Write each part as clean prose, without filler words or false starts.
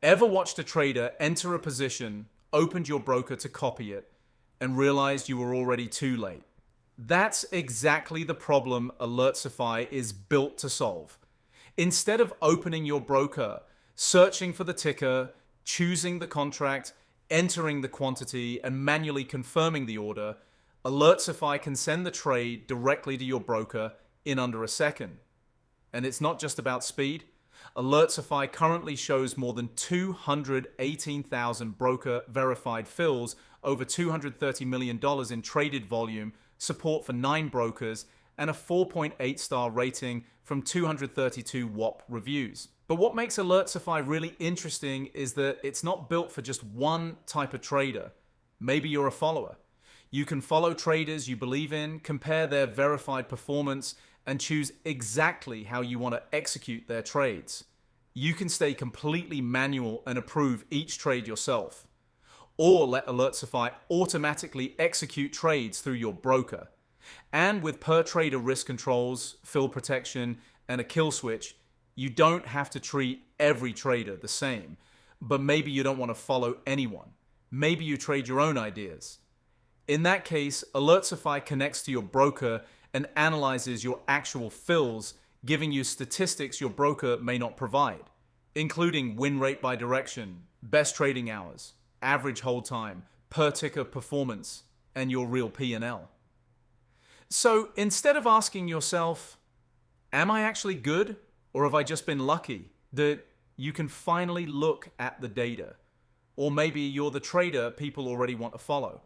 Ever watched a trader enter a position, opened your broker to copy it, and realized you were already too late? That's exactly the problem Alertify is built to solve. Instead of opening your broker, searching for the ticker, choosing the contract, entering the quantity, and manually confirming the order, Alertify can send the trade directly to your broker in under a second. And it's not just about speed. Alertify currently shows more than 218,000 broker verified fills, over $230 million in traded volume, support for 9 brokers, and a 4.8 star rating from 232 WOP reviews. But what makes Alertify really interesting is that it's not built for just one type of trader. Maybe you're a follower. You can follow traders you believe in, compare their verified performance, and choose exactly how you want to execute their trades. You can stay completely manual and approve each trade yourself, or let Alertify automatically execute trades through your broker. And with per trader risk controls, fill protection, and a kill switch, you don't have to treat every trader the same. But maybe you don't want to follow anyone. Maybe you trade your own ideas. In that case, Alertify connects to your broker and analyzes your actual fills, giving you statistics your broker may not provide, including win rate by direction, best trading hours, average hold time, per ticker performance, and your real P&L. So instead of asking yourself, am I actually good, or have I just been lucky, that you can finally look at the data. Or maybe you're the trader people already want to follow.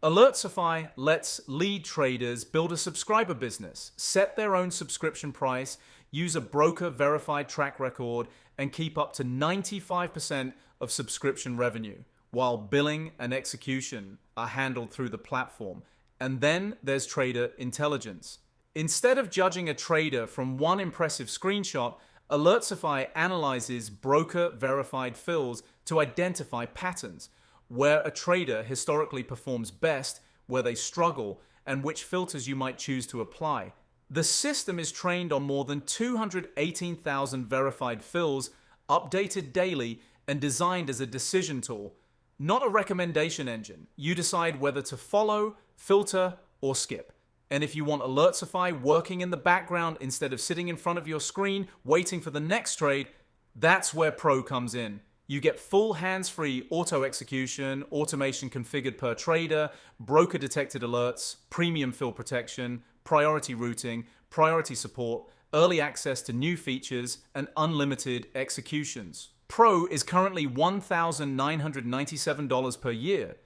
Alertify lets lead traders build a subscriber business, set their own subscription price, use a broker-verified track record, and keep up to 95% of subscription revenue, while billing and execution are handled through the platform. And then there's trader intelligence. Instead of judging a trader from one impressive screenshot, Alertify analyzes broker-verified fills to identify patterns, where a trader historically performs best, where they struggle, and which filters you might choose to apply. The system is trained on more than 218,000 verified fills, updated daily, and designed as a decision tool, not a recommendation engine. You decide whether to follow, filter, or skip. And if you want Alertify working in the background instead of sitting in front of your screen waiting for the next trade, that's where Pro comes in. You get full hands-free auto execution, automation configured per trader, broker-detected alerts, premium fill protection, priority routing, priority support, early access to new features, and unlimited executions. Pro is currently $1,997 per year,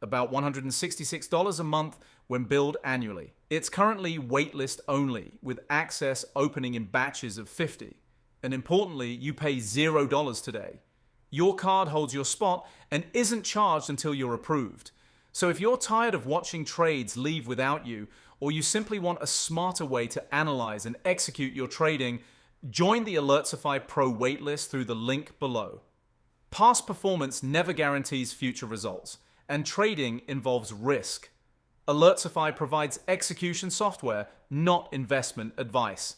about $166 a month when billed annually. It's currently waitlist only, with access opening in batches of 50. And importantly, you pay $0 today. Your card holds your spot and isn't charged until you're approved. So if you're tired of watching trades leave without you, or you simply want a smarter way to analyze and execute your trading, join the Alertify Pro waitlist through the link below. Past performance never guarantees future results, and trading involves risk. Alertify provides execution software, not investment advice.